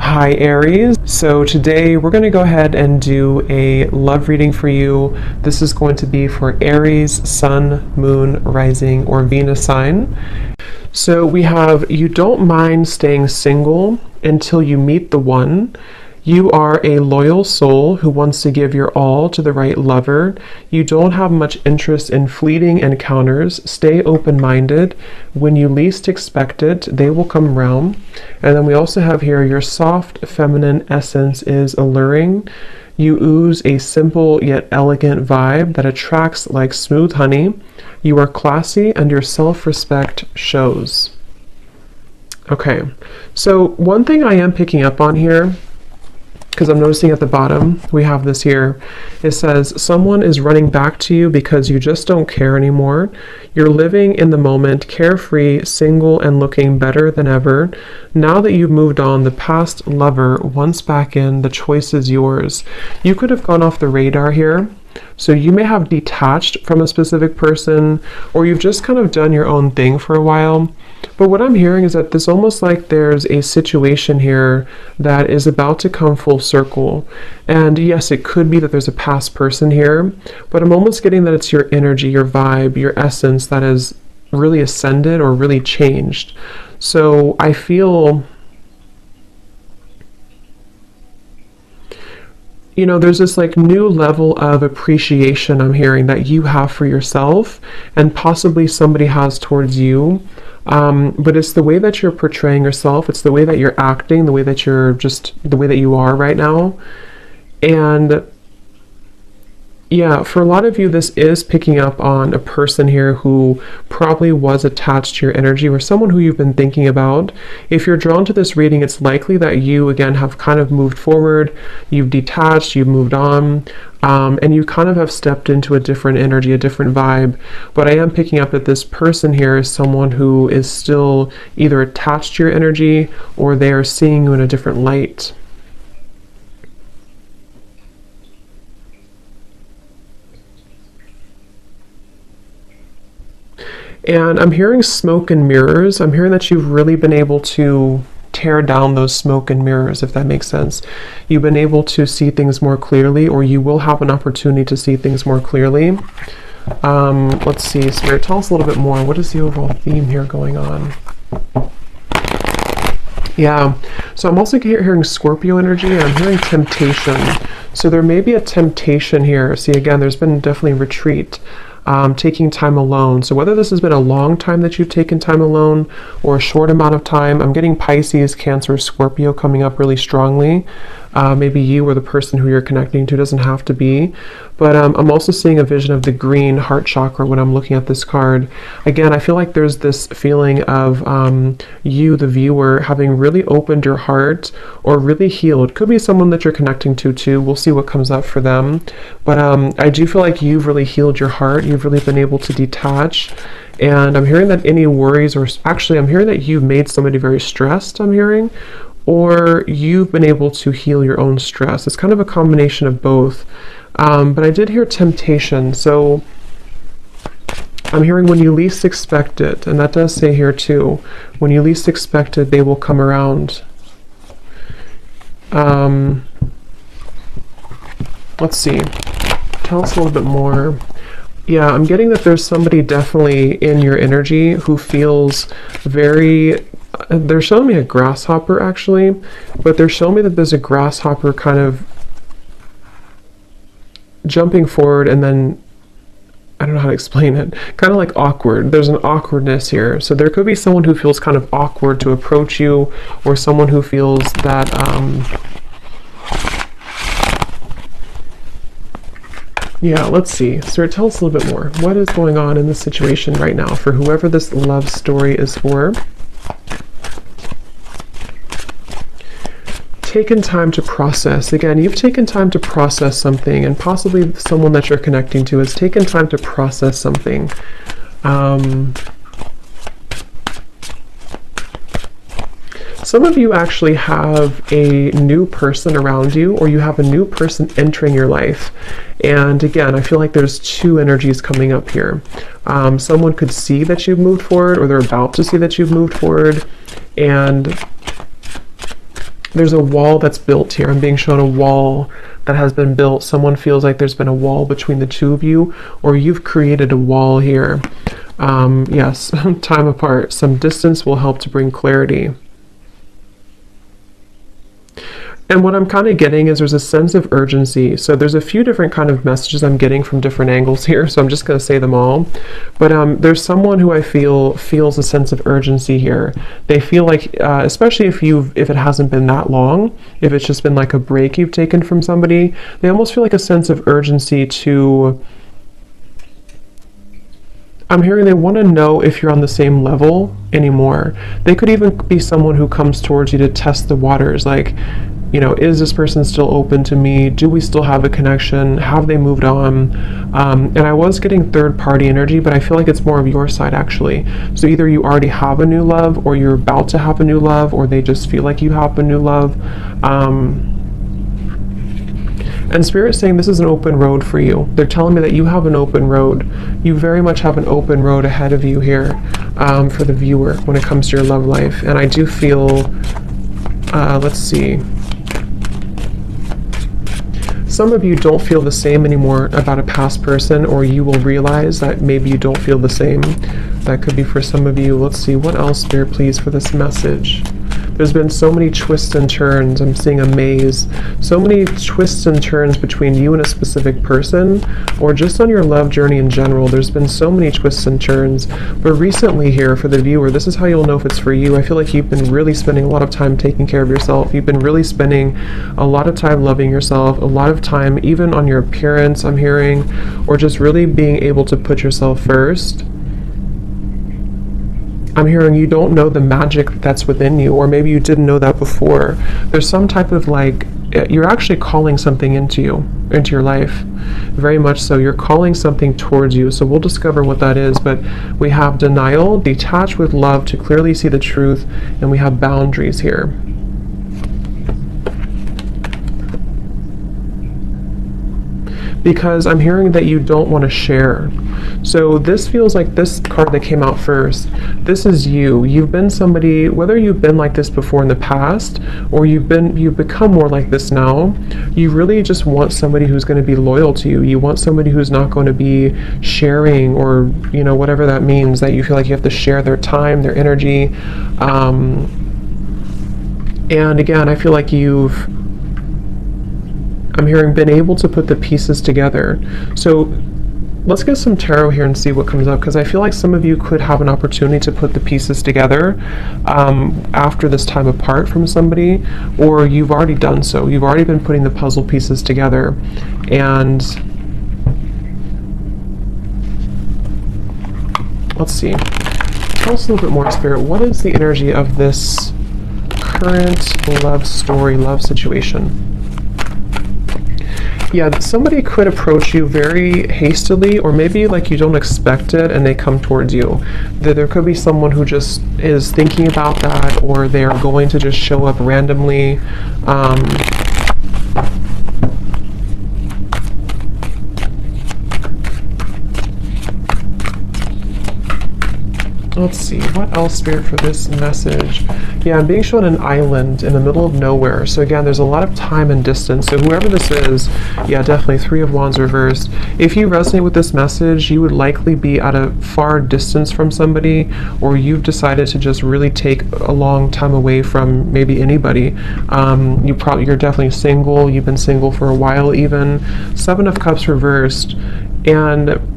Hi Aries. So today we're going to go ahead and do a love reading for you. This is going to be for Aries, Sun, Moon, Rising, or Venus sign. So we have you don't mind staying single until you meet the one. You are a loyal soul who wants to give your all to the right lover. You don't have much interest in fleeting encounters. Stay open-minded. When you least expect it, they will come around. And then we also have here your soft feminine essence is alluring. You ooze a simple yet elegant vibe that attracts like smooth honey. You are classy and your self-respect shows. Okay, so one thing I am picking up on here, because I'm noticing at the bottom, we have this here. It says, someone is running back to you because you just don't care anymore. You're living in the moment, carefree, single, and looking better than ever. Now that you've moved on, the past lover wants back in, the choice is yours. You could have gone off the radar here. So you may have detached from a specific person, or you've just kind of done your own thing for a while. But what I'm hearing is that there's almost like there's a situation here that is about to come full circle. And yes, it could be that there's a past person here, but I'm almost getting that it's your energy, your vibe, your essence that has really ascended or really changed. So I feel, you know, there's this like new level of appreciation I'm hearing that you have for yourself and possibly somebody has towards you. But it's the way that you're portraying yourself. It's the way that you're acting, the way that you're just the way that you are right now. And yeah, for a lot of you, this is picking up on a person here who probably was attached to your energy or someone who you've been thinking about. If you're drawn to this reading, it's likely that you, again, have kind of moved forward, you've detached, you've moved on, and you kind of have stepped into a different energy, a different vibe. But I am picking up that this person here is someone who is still either attached to your energy or they are seeing you in a different light. And I'm hearing smoke and mirrors. I'm hearing that you've really been able to tear down those smoke and mirrors, if that makes sense. You've been able to see things more clearly, or you will have an opportunity to see things more clearly. Let's see, Spirit, tell us a little bit more. What is the overall theme here going on? Yeah, so I'm also hearing Scorpio energy, and I'm hearing temptation. So there may be a temptation here. See, again, there's been definitely retreat. Taking time alone. So whether this has been a long time that you've taken time alone or a short amount of time, I'm getting Pisces, Cancer, Scorpio coming up really strongly. Maybe you or the person who you're connecting to, doesn't have to be. But I'm also seeing a vision of the green heart chakra when I'm looking at this card. Again, I feel like there's this feeling of you, the viewer, having really opened your heart or really healed. Could be someone that you're connecting to too. We'll see what comes up for them. But I do feel like you've really healed your heart. You've really been able to detach. And I'm hearing that any worries, or actually I'm hearing that you've made somebody very stressed, I'm hearing, or you've been able to heal your own stress. It's kind of a combination of both. But I did hear temptation. So I'm hearing when you least expect it, and that does say here too, when you least expect it, they will come around. Let's see. Tell us a little bit more. Yeah, I'm getting that there's somebody definitely in your energy who feels very, they're showing me a grasshopper actually, but they're showing me that there's a grasshopper kind of jumping forward and then, I don't know how to explain it, kind of like awkward. There's an awkwardness here. So there could be someone who feels kind of awkward to approach you, or someone who feels that, yeah, let's see. Sir, tell us a little bit more. What is going on in this situation right now for whoever this love story is for? Taken time to process. Again, you've taken time to process something, and possibly someone that you're connecting to has taken time to process something. Some of you actually have a new person around you, or you have a new person entering your life. And again, I feel like there's two energies coming up here. Someone could see that you've moved forward, or they're about to see that you've moved forward. And There's a wall that's built here. I'm being shown a wall that has been built. Someone feels like there's been a wall between the two of you, or you've created a wall here. Yes, time apart. Some distance will help to bring clarity. And what I'm kind of getting is there's a sense of urgency. So there's a few different kind of messages I'm getting from different angles here. So I'm just going to say them all. But there's someone who I feel feels a sense of urgency here. They feel like, especially if it hasn't been that long, if it's just been like a break you've taken from somebody, they almost feel like a sense of urgency to, I'm hearing they want to know if you're on the same level anymore. They could even be someone who comes towards you to test the waters, like, you know, is this person still open to me? Do we still have a connection? Have they moved on? And I was getting third party energy, but I feel like it's more of your side actually. So either you already have a new love, or you're about to have a new love, or they just feel like you have a new love. And Spirit's saying this is an open road for you. They're telling me that you have an open road. You very much have an open road ahead of you here, for the viewer when it comes to your love life. And I do feel, let's see. Some of you don't feel the same anymore about a past person, or you will realize that maybe you don't feel the same. That could be for some of you. Let's see, what else, Spirit, please, for this message? There's been so many twists and turns. I'm seeing a maze. So many twists and turns between you and a specific person, or just on your love journey in general. There's been so many twists and turns. But recently here, for the viewer, this is how you'll know if it's for you. I feel like you've been really spending a lot of time taking care of yourself. You've been really spending a lot of time loving yourself, a lot of time even on your appearance, I'm hearing, or just really being able to put yourself first. I'm hearing you don't know the magic that's within you, or maybe you didn't know that before. There's some type of like, you're actually calling something into your life. Very much so. You're calling something towards you. So we'll discover what that is. But we have denial, detach with love to clearly see the truth, and we have boundaries here. Because I'm hearing that you don't want to share. So this feels like this card that came out first. This is you. You've been somebody, whether you've been like this before in the past, or you've become more like this now, you really just want somebody who's going to be loyal to you. You want somebody who's not going to be sharing, or, you know, whatever that means, that you feel like you have to share their time, their energy. And again, I feel like I'm hearing been able to put the pieces together. So let's get some tarot here and see what comes up, because I feel like some of you could have an opportunity to put the pieces together after this time apart from somebody, or you've already done so. You've already been putting the puzzle pieces together. And let's see. Tell us a little bit more, Spirit. What is the energy of this current love story, love situation? Yeah, somebody could approach you very hastily, or maybe like you don't expect it and they come towards you. There could be someone who just is thinking about that, or they are going to just show up randomly. Let's see, what else, Spirit, for this message? Yeah, I'm being shown an island in the middle of nowhere. So again, there's a lot of time and distance. So whoever this is, yeah, definitely Three of Wands reversed. If you resonate with this message, you would likely be at a far distance from somebody, or you've decided to just really take a long time away from maybe anybody. You're definitely single. You've been single for a while even. Seven of Cups reversed. And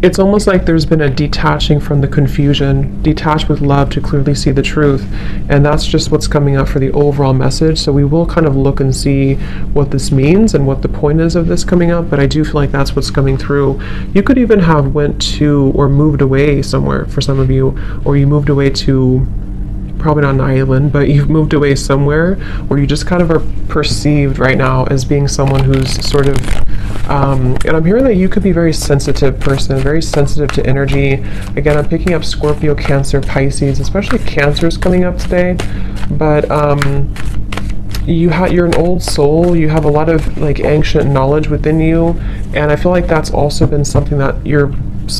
it's almost like there's been a detaching from the confusion, detach with love to clearly see the truth. And that's just what's coming up for the overall message. So we will kind of look and see what this means and what the point is of this coming up, but I do feel like that's what's coming through. You could even have went to or moved away somewhere for some of you, or you moved away to, probably not an island, but you've moved away somewhere where you just kind of are perceived right now as being someone who's sort of, and I'm hearing that you could be a very sensitive person, very sensitive to energy. Again, I'm picking up Scorpio, Cancer, Pisces, especially Cancer's coming up today. But you're an old soul. You have a lot of like ancient knowledge within you, and I feel like that's also been something that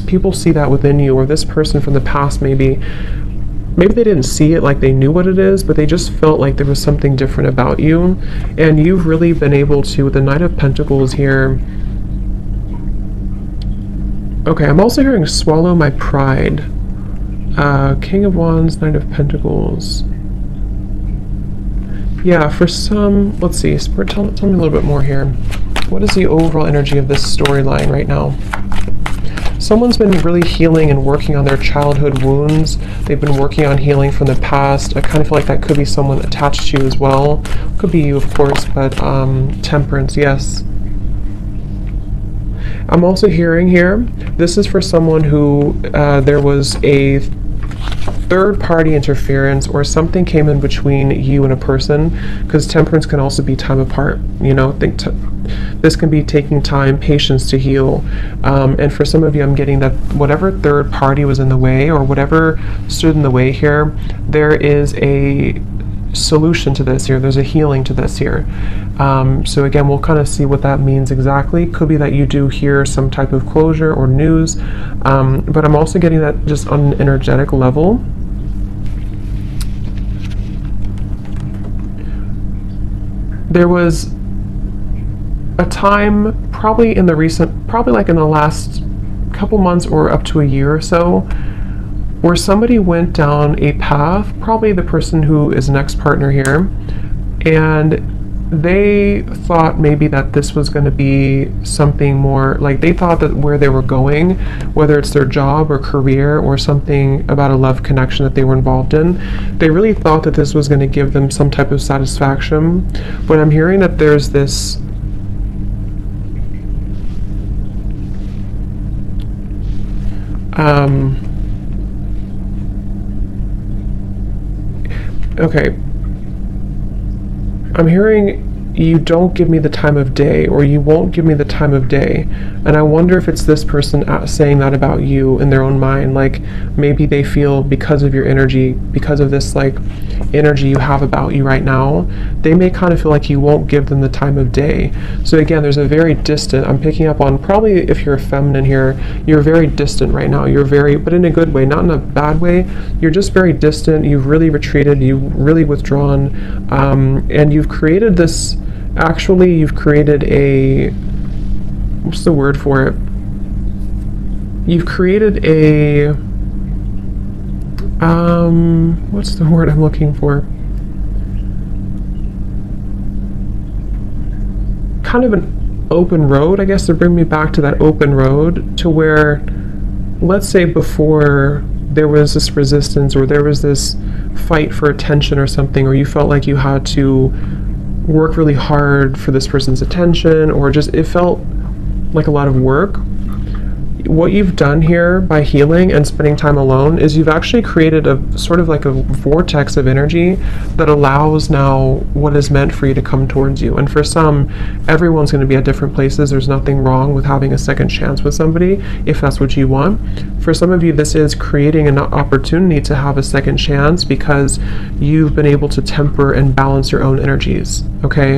people see that within you, or this person from the past maybe maybe they didn't see it like they knew what it is, but they just felt like there was something different about you. And you've really been able to, with the Knight of Pentacles here. Okay, I'm also hearing swallow my pride. King of Wands, Knight of Pentacles. Yeah, for some, let's see, Spirit, tell me a little bit more here. What is the overall energy of this storyline right now? Someone's been really healing and working on their childhood wounds. They've been working on healing from the past. I kind of feel like that could be someone attached to you as well. Could be you, of course, but Temperance, yes. I'm also hearing here, this is for someone who there was a third-party interference or something came in between you and a person, because Temperance can also be time apart, you know. This can be taking time, patience to heal, and for some of you, I'm getting that whatever third party was in the way or whatever stood in the way here, there is a solution to this here. There's a healing to this here. So again, we'll kind of see what that means exactly. Could be that you do hear some type of closure or news, but I'm also getting that just on an energetic level. There was a time probably like in the last couple months or up to a year or so, where somebody went down a path, probably the person who is an ex-partner here, and they thought maybe that this was going to be something more, like they thought that where they were going, whether it's their job or career or something about a love connection that they were involved in, they really thought that this was going to give them some type of satisfaction. But I'm hearing that there's this okay, I'm hearing you don't give me the time of day, or you won't give me the time of day. And I wonder if it's this person saying that about you in their own mind. Like maybe they feel because of your energy, because of this like energy you have about you right now, they may kind of feel like you won't give them the time of day. So again, there's a very distant, I'm picking up on, probably if you're a feminine here, you're very distant right now. You're very, but in a good way, not in a bad way. You're just very distant. You've really retreated. You've really withdrawn, and you've created this. Actually, you've created a, what's the word for it? You've created a, what's the word I'm looking for? Kind of an open road, I guess, to bring me back to that open road, to where, let's say before there was this resistance or there was this fight for attention or something, or you felt like you had to work really hard for this person's attention, or just it felt like a lot of work. What you've done here by healing and spending time alone is you've actually created a sort of like a vortex of energy that allows now what is meant for you to come towards you. And for some, everyone's going to be at different places. There's nothing wrong with having a second chance with somebody if that's what you want. For some of you, this is creating an opportunity to have a second chance because you've been able to temper and balance your own energies, okay?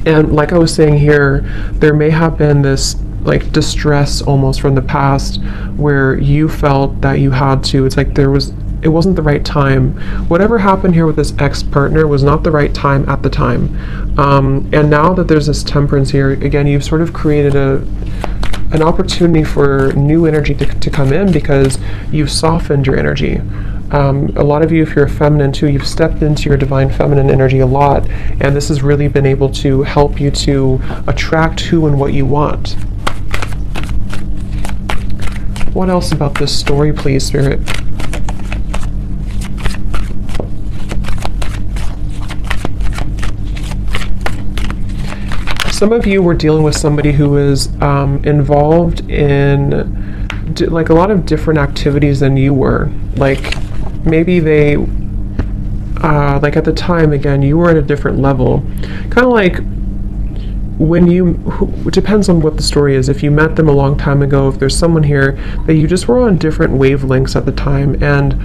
And like I was saying here, there may have been this like distress almost from the past where you felt that you had to, it's like it wasn't the right time. Whatever happened here with this ex-partner was not the right time at the time. And now that there's this temperance here, again, you've sort of created an opportunity for new energy to come in because you've softened your energy. A lot of you, if you're feminine too, you've stepped into your divine feminine energy a lot, and this has really been able to help you to attract who and what you want. What else about this story, please, Spirit? Some of you were dealing with somebody who is involved in like a lot of different activities than you were. Like maybe they, like at the time, again, you were at a different level. Kind of like when it depends on what the story is. If you met them a long time ago, if there's someone here that you just were on different wavelengths at the time, and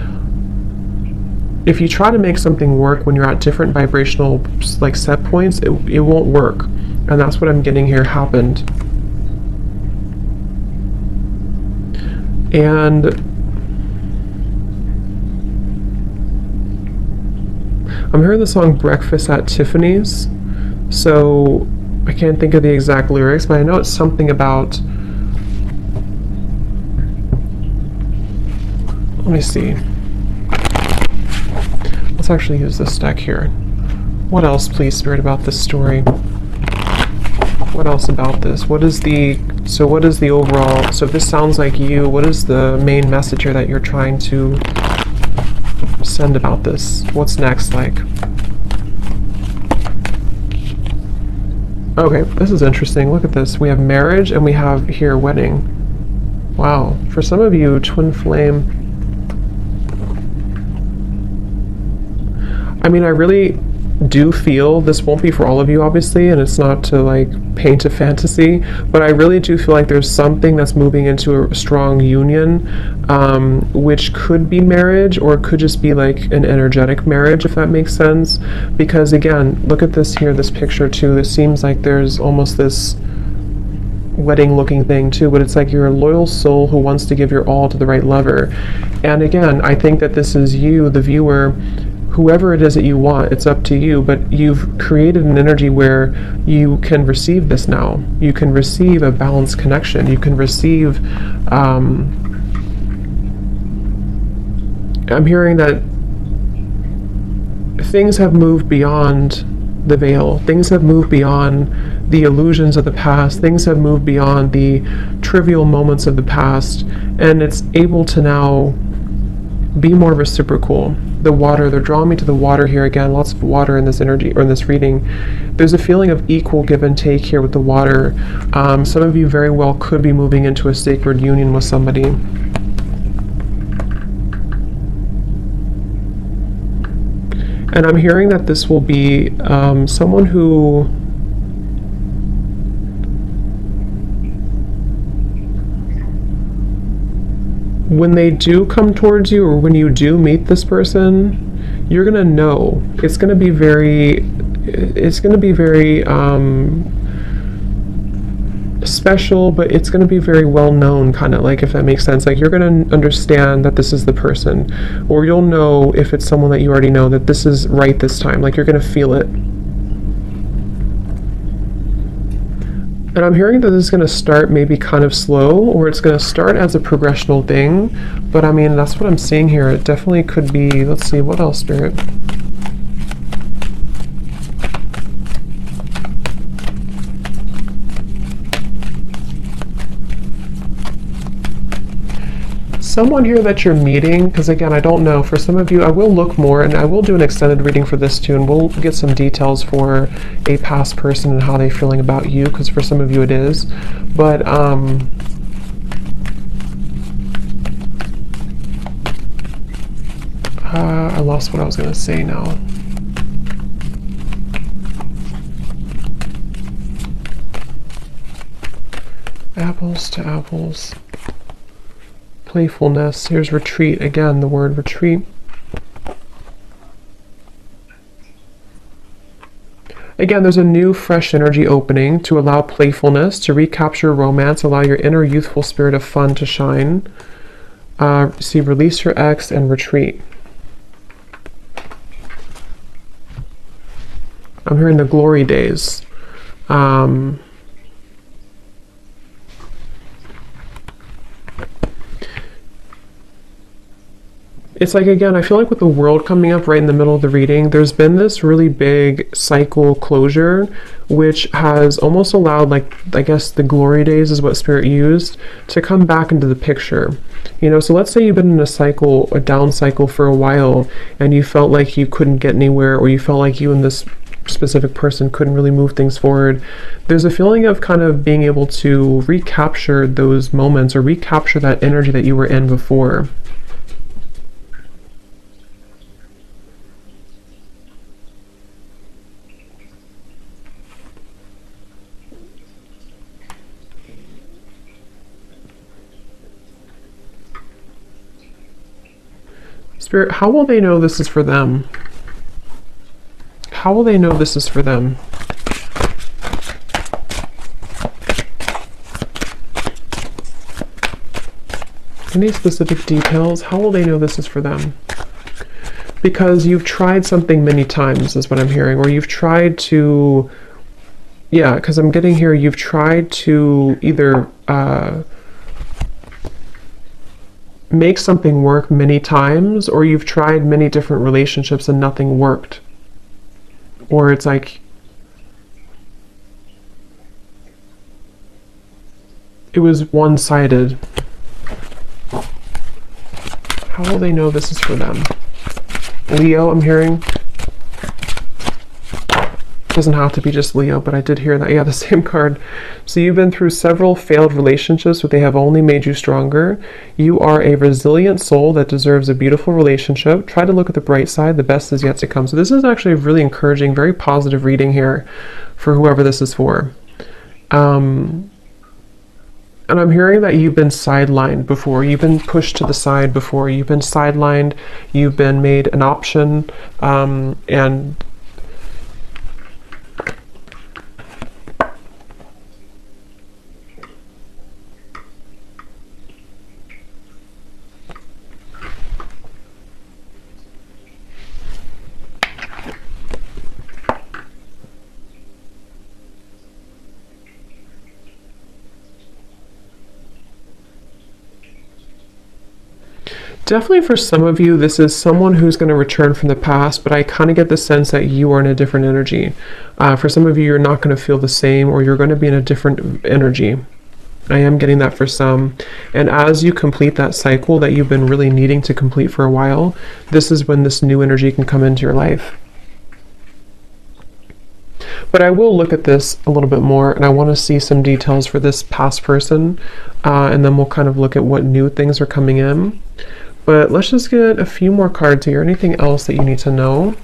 if you try to make something work when you're at different vibrational like set points, it won't work. And that's what I'm getting here happened. And I'm hearing the song Breakfast at Tiffany's. So I can't think of the exact lyrics, but I know it's something about, let me see. Let's actually use this deck here. What else, please, Spirit, about this story? What else about this? What is the overall, so if this sounds like you, what is the main message here that you're trying to send about this? What's next, like? Okay, this is interesting. Look at this. We have marriage and we have here wedding. Wow. For some of you, twin flame. I mean, I really do feel, this won't be for all of you obviously, and it's not to like paint a fantasy, but I really do feel like there's something that's moving into a strong union, which could be marriage, or it could just be like an energetic marriage, if that makes sense. Because again, look at this here, this picture too. It seems like there's almost this wedding looking thing too, but it's like you're a loyal soul who wants to give your all to the right lover. And again, I think that this is you, the viewer, whoever it is that you want, it's up to you, but you've created an energy where you can receive this now. You can receive a balanced connection. You can receive, I'm hearing that things have moved beyond the veil. Things have moved beyond the illusions of the past. Things have moved beyond the trivial moments of the past, and it's able to now be more reciprocal. The water, they're drawing me to the water here again, lots of water in this energy, or in this reading. There's a feeling of equal give and take here with the water. Some of you very well could be moving into a sacred union with somebody. And I'm hearing that this will be someone who when they do come towards you, or when you do meet this person, you're gonna know. It's gonna be very special, but it's gonna be very well known, kind of like, if that makes sense. Like, you're gonna understand that this is the person, or you'll know if it's someone that you already know that this is right this time. Like, you're gonna feel it. And I'm hearing that this is going to start maybe kind of slow, or it's going to start as a progressional thing. But I mean, that's what I'm seeing here. It definitely could be, let's see, what else, Spirit? Someone here that you're meeting, because again, I don't know, for some of you, I will look more, and I will do an extended reading for this too, and we'll get some details for a past person and how they're feeling about you, because for some of you it is. But I lost what I was going to say now. Apples to apples. Playfulness. Here's retreat. Again, the word retreat. Again, there's a new, fresh energy opening to allow playfulness, to recapture romance, allow your inner youthful spirit of fun to shine. See, release your ex and retreat. I'm hearing the glory days. It's like, again, I feel like with the world coming up right in the middle of the reading, there's been this really big cycle closure, which has almost allowed, like, I guess the glory days is what Spirit used, to come back into the picture. You know, so let's say you've been in a cycle, a down cycle for a while, and you felt like you couldn't get anywhere, or you felt like you and this specific person couldn't really move things forward. There's a feeling of kind of being able to recapture those moments, or recapture that energy that you were in before. Spirit, how will they know this is for them? How will they know this is for them? Any specific details? How will they know this is for them? Because you've tried something many times is what I'm hearing, or you've tried to, yeah, because I'm getting here, you've tried to either make something work many times, or you've tried many different relationships and nothing worked. Or it's like it was one-sided. How will they know this is for them? Leo, I'm hearing. Doesn't have to be just Leo, but I did hear that. Yeah, the same card. So you've been through several failed relationships, but they have only made you stronger. You are a resilient soul that deserves a beautiful relationship. Try to look at the bright side. The best is yet to come. So this is actually a really encouraging, very positive reading here for whoever this is for. And I'm hearing that you've been sidelined before. You've been pushed to the side before. You've been sidelined. You've been made an option. And definitely for some of you, this is someone who's going to return from the past, but I kind of get the sense that you are in a different energy. For some of you, you're not going to feel the same, or you're going to be in a different energy. I am getting that for some. And as you complete that cycle that you've been really needing to complete for a while, this is when this new energy can come into your life. But I will look at this a little bit more, and I want to see some details for this past person, and then we'll kind of look at what new things are coming in. But let's just get a few more cards here. Anything else that you need to know?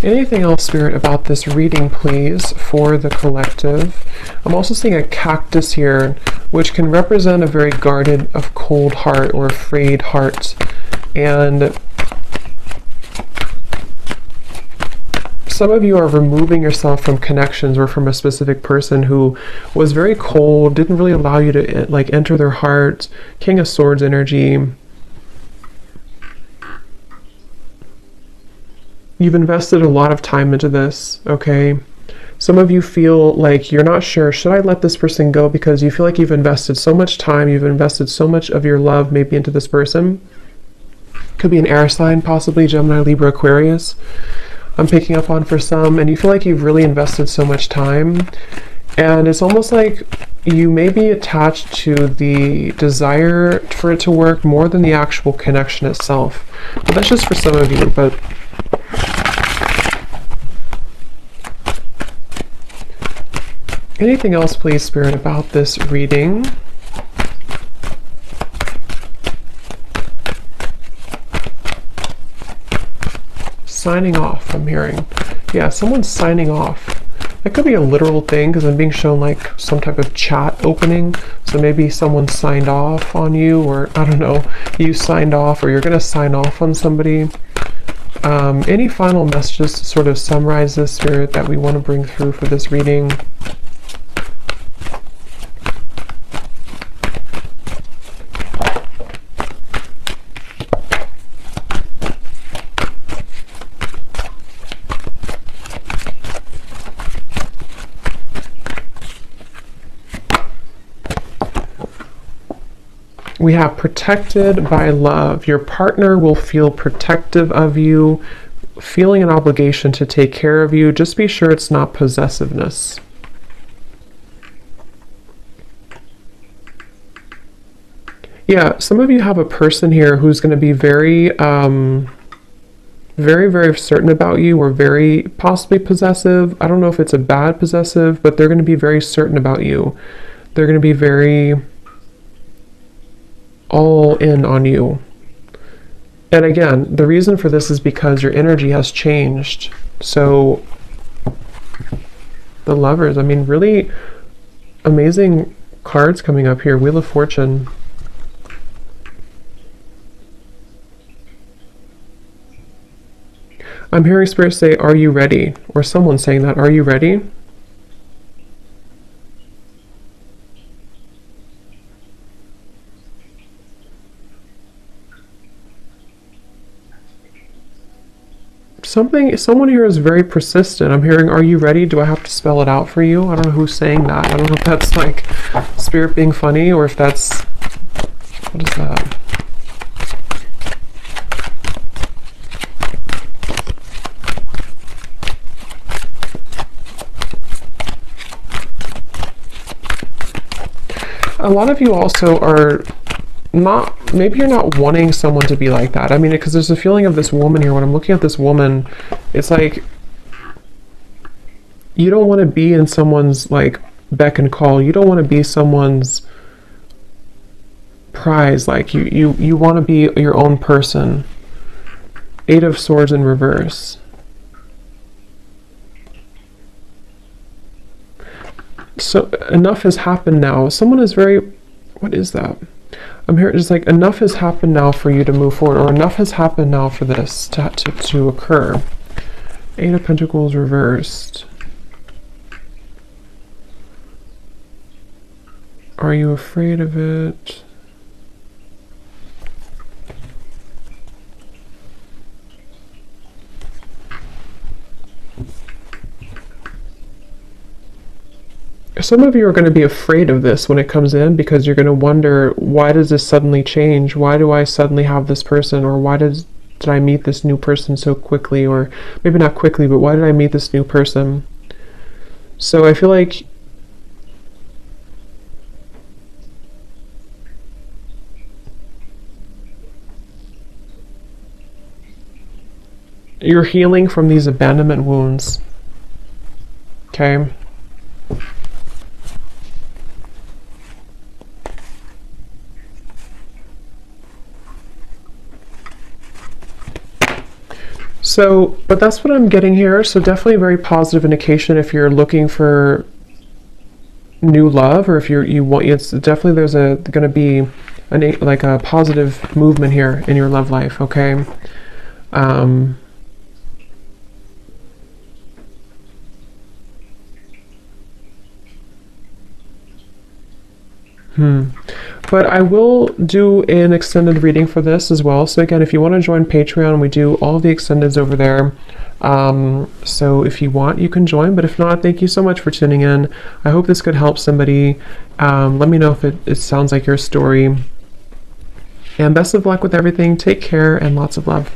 Anything else, Spirit, about this reading, please, for the collective? I'm also seeing a cactus here, which can represent a very guarded, a cold heart or afraid heart. And some of you are removing yourself from connections or from a specific person who was very cold, didn't really allow you to like enter their heart. King of Swords energy. You've invested a lot of time into this, okay? Some of you feel like you're not sure, should I let this person go? Because you feel like you've invested so much time, you've invested so much of your love maybe into this person. Could be an air sign, possibly Gemini, Libra, Aquarius. I'm picking up on for some, and you feel like you've really invested so much time, and it's almost like you may be attached to the desire for it to work more than the actual connection itself. But that's just for some of you. But anything else, please, Spirit, about this reading? Signing off, I'm hearing. Yeah, someone's signing off. That could be a literal thing because I'm being shown like some type of chat opening. So maybe someone signed off on you, or I don't know, you signed off, or you're going to sign off on somebody. Any final messages to sort of summarize this, Spirit, that we want to bring through for this reading? We have protected by love. Your partner will feel protective of you, feeling an obligation to take care of you. Just be sure it's not possessiveness. Yeah, some of you have a person here who's going to be very, very certain about you, or very possibly possessive. I don't know if it's a bad possessive, but they're going to be very certain about you. They're going to be very all in on you. And again, the reason for this is because your energy has changed. So the Lovers, I mean, really amazing cards coming up here. Wheel of Fortune. I'm hearing Spirit say, are you ready? Or someone saying that, are you ready? Someone here is very persistent. I'm hearing, are you ready? Do I have to spell it out for you? I don't know who's saying that. I don't know if that's like spirit being funny or if that's, what is that? A lot of you also are not, maybe you're not wanting someone to be like that. I mean, because there's a feeling of this woman here. When I'm looking at this woman, it's like you don't want to be in someone's like beck and call. You don't want to be someone's prize. Like you want to be your own person. Eight of Swords in reverse. So enough has happened now. Someone is very, what is that? I'm here, it's like enough has happened now for you to move forward, or enough has happened now for this to occur. Eight of Pentacles reversed. Are you afraid of it? Some of you are going to be afraid of this when it comes in, because you're going to wonder, why does this suddenly change? Why do I suddenly have this person? Or why did I meet this new person so quickly? Or maybe not quickly, but why did I meet this new person? So I feel like you're healing from these abandonment wounds. Okay? So, but that's what I'm getting here. So definitely a very positive indication if you're looking for new love, or if you want, it's definitely there's going to be like a positive movement here in your love life. Okay. But I will do an extended reading for this as well. So again, if you want to join Patreon, we do all the extendeds over there. So if you want, you can join. But if not, thank you so much for tuning in. I hope this could help somebody. Let me know if it sounds like your story. And best of luck with everything. Take care and lots of love.